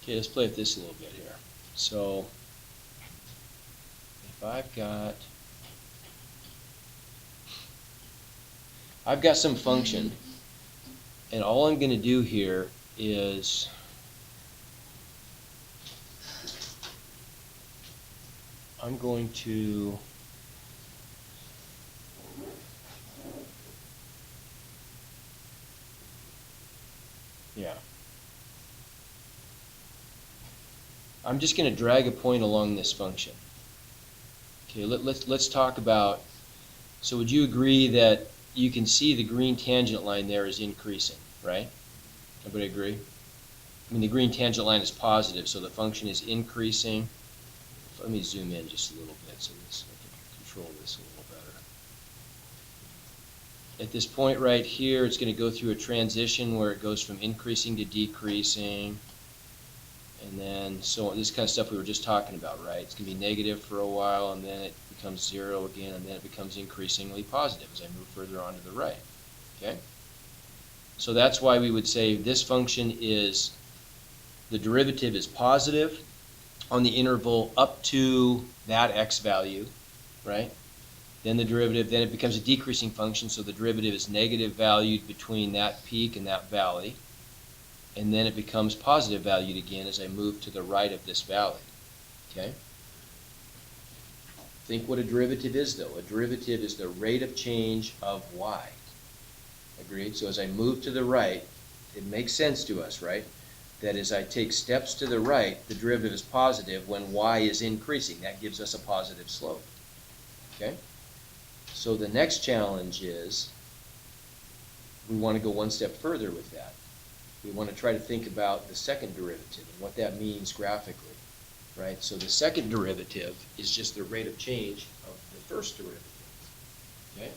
Okay, let's play with this a little bit here. So if I've got some function, and all I'm going to do here is I'm going to I'm just going to drag a point along this function. Okay, let's talk about, so would you agree that you can see the green tangent line there is increasing, right? Everybody agree? I mean, the green tangent line is positive, so the function is increasing. Let me zoom in just a little bit so I can control this a little better. At this point right here, it's going to go through a transition where it goes from increasing to decreasing. And then, so this kind of stuff we were just talking about, right? It's going to be negative for a while, and then it becomes 0 again, and then it becomes increasingly positive as I move further on to the right. Okay? So that's why we would say this function is, the derivative is positive on the interval up to that x value, right? Then the derivative, then it becomes a decreasing function, so the derivative is negative valued between that peak and that valley. And then it becomes positive valued again as I move to the right of this valley. Okay? Think what a derivative is, though. A derivative is the rate of change of y. Agreed? So as I move to the right, it makes sense to us, right? That as I take steps to the right, the derivative is positive when y is increasing. That gives us a positive slope. Okay? So the next challenge is we want to go one step further with that. We want to try to think about the second derivative and what that means graphically, right? So the second derivative is just the rate of change of the first derivative, okay?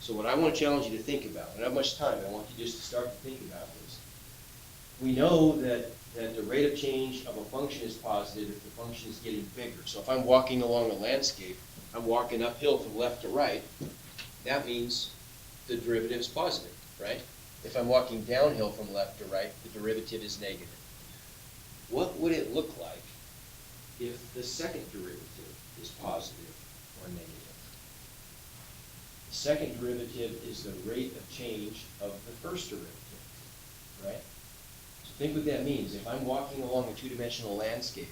So what I want to challenge you to think about, I don't have much time, I want you just to start to think about this. We know that the rate of change of a function is positive if the function is getting bigger. So if I'm walking along a landscape, I'm walking uphill from left to right, that means the derivative is positive, right? If I'm walking downhill from left to right, the derivative is negative. What would it look like if the second derivative is positive or negative? The second derivative is the rate of change of the first derivative, right? So think what that means. If I'm walking along a two-dimensional landscape,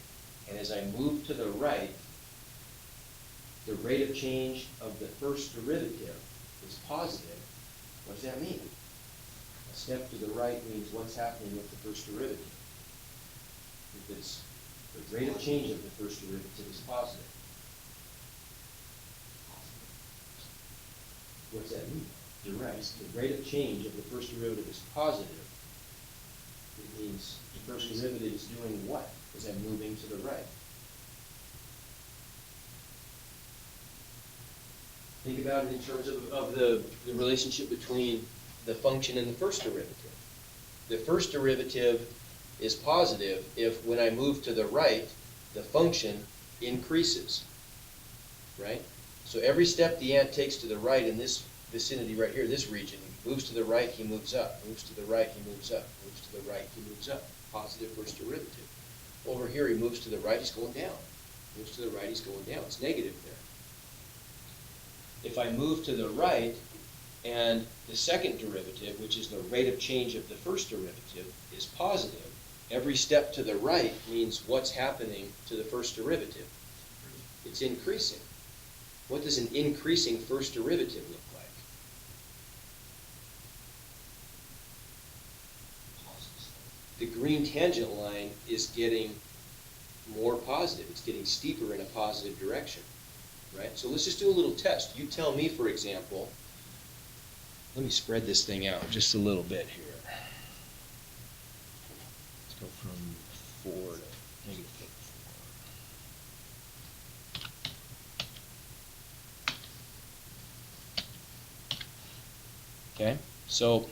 and as I move to the right, the rate of change of the first derivative is positive, what does that mean? A step to the right means what's happening with the first derivative. If it's the rate of change of the first derivative is positive. What's that mean? You're right. The rate of change of the first derivative is positive. It means the first derivative is doing what as I'm moving to the right? Think about it in terms of the relationship between the function and the first derivative. The first derivative is positive if when I move to the right, the function increases, right? So every step the ant takes to the right in this vicinity right here, this region, moves to the right, he moves up, moves to the right, he moves up, moves to the right, he moves up. Positive first derivative. Over here, he moves to the right, he's going down. Moves to the right, he's going down. It's negative there. If I move to the right, and the second derivative, which is the rate of change of the first derivative, is positive, every step to the right means what's happening to the first derivative. It's increasing. What does an increasing first derivative look like? The green tangent line is getting more positive. It's getting steeper in a positive direction, right? So let's just do a little test. You tell me, for example, let me spread this thing out just a little bit here. Let's go from 4 to negative 4. Okay, so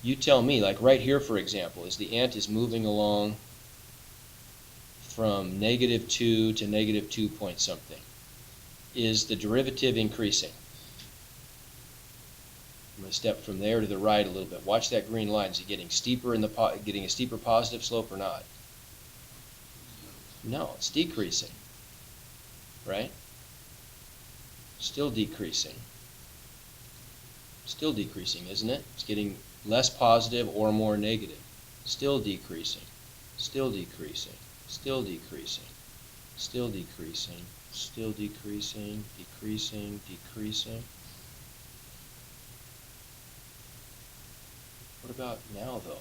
you tell me, like right here, for example, as the ant is moving along from -2 to -2 point something, is the derivative increasing? I'm going to step from there to the right a little bit. Watch that green line. Is it getting steeper in the getting a steeper positive slope or not? No, it's decreasing, right? Still decreasing. Still decreasing, isn't it? It's getting less positive or more negative. Still decreasing. Still decreasing. Still decreasing. Still decreasing. Still decreasing. Decreasing. Decreasing. What about now, though?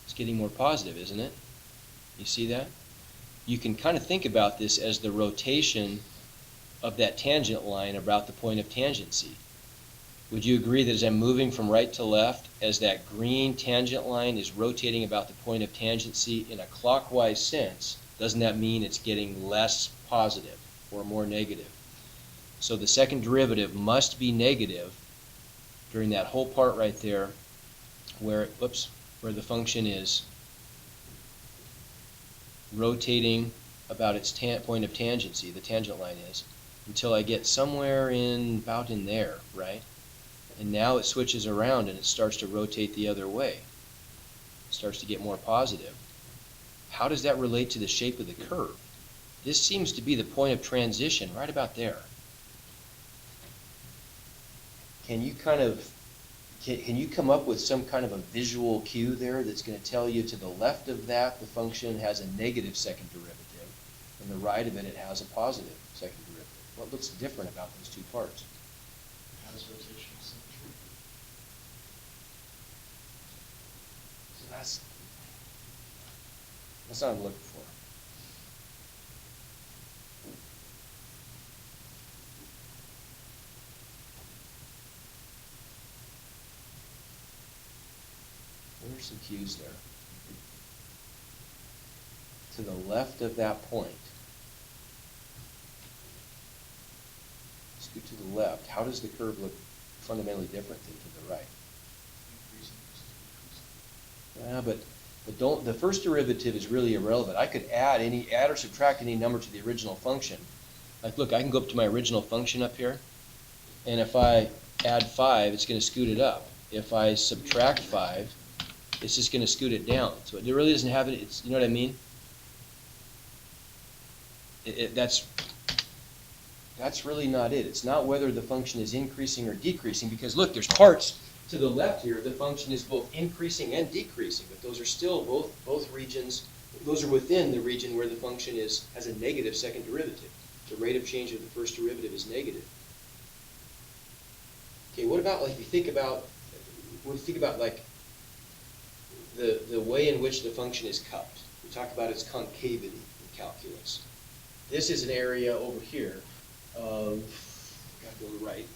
It's getting more positive, isn't it? You see that? You can kind of think about this as the rotation of that tangent line about the point of tangency. Would you agree that as I'm moving from right to left, as that green tangent line is rotating about the point of tangency in a clockwise sense, doesn't that mean it's getting less positive or more negative? So the second derivative must be negative during that whole part right there where the function is rotating about its point of tangency, the tangent line is, until I get somewhere about in there, right? And now it switches around and it starts to rotate the other way. It starts to get more positive. How does that relate to the shape of the curve? This seems to be the point of transition right about there. Can you can you come up with some kind of a visual cue there that's going to tell you to the left of that the function has a negative second derivative, and the right of it has a positive second derivative? What looks different about those two parts? It has rotational symmetry. So that's what I'm looking for. There's some cues there. To the left of that point. Scoot to the left. How does the curve look fundamentally different than to the right? Yeah, but don't. The first derivative is really irrelevant. I could add or subtract any number to the original function. Like, look, I can go up to my original function up here, and if I add 5, it's going to scoot it up. If I subtract 5, it's just going to scoot it down. So it really doesn't have it. It's, you know what I mean? That's really not it. It's not whether the function is increasing or decreasing, because look, there's parts to the left here. The function is both increasing and decreasing, but those are still both regions. Those are within the region where the function has a negative second derivative. The rate of change of the first derivative is negative. Okay, what about like when you think about like the way in which the function is cupped? We talk about its concavity in calculus. This is an area over here of, gotta go to the right,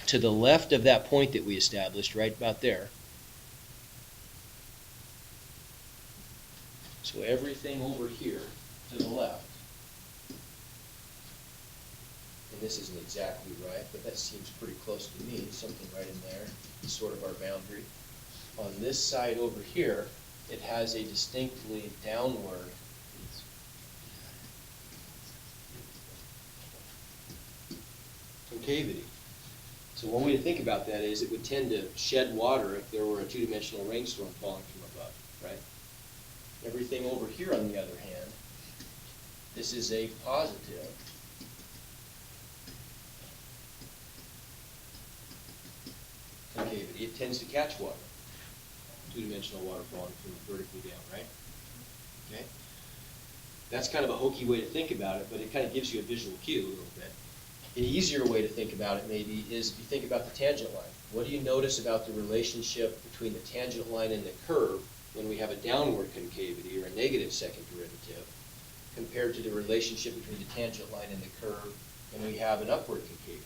to the left of that point that we established, right about there. So everything over here to the left, and this isn't exactly right, but that seems pretty close to me, something right in there, it's sort of our boundary. On this side over here, it has a distinctly downward concavity. So one way to think about that is it would tend to shed water if there were a two-dimensional rainstorm falling from above, right? Everything over here, on the other hand, this is a positive concavity. It tends to catch water, two-dimensional water falling from vertically down, right? Okay? That's kind of a hokey way to think about it, but it kind of gives you a visual cue a little bit. An easier way to think about it maybe is if you think about the tangent line. What do you notice about the relationship between the tangent line and the curve when we have a downward concavity or a negative second derivative compared to the relationship between the tangent line and the curve when we have an upward concavity?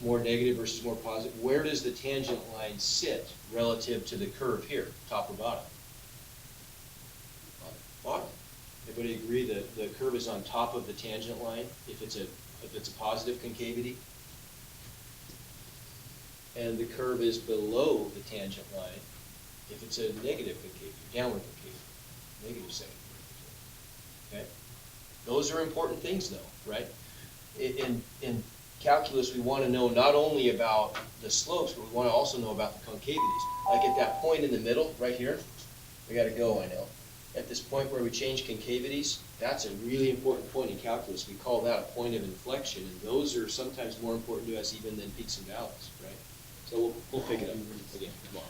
More negative versus more positive. Where does the tangent line sit relative to the curve here, top or bottom? Bottom. Everybody agree that the curve is on top of the tangent line if it's a positive concavity? And the curve is below the tangent line if it's a negative concavity, downward concavity, negative second derivative. Okay? Those are important things though, right? In calculus, we want to know not only about the slopes, but we want to also know about the concavities. Like at that point in the middle, right here, We gotta go, I know. At this point where we change concavities, that's a really important point in calculus. We call that a point of inflection, and those are sometimes more important to us even than peaks and valleys, right? So we'll pick it up again tomorrow.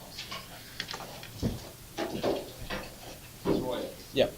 Roy, Yep.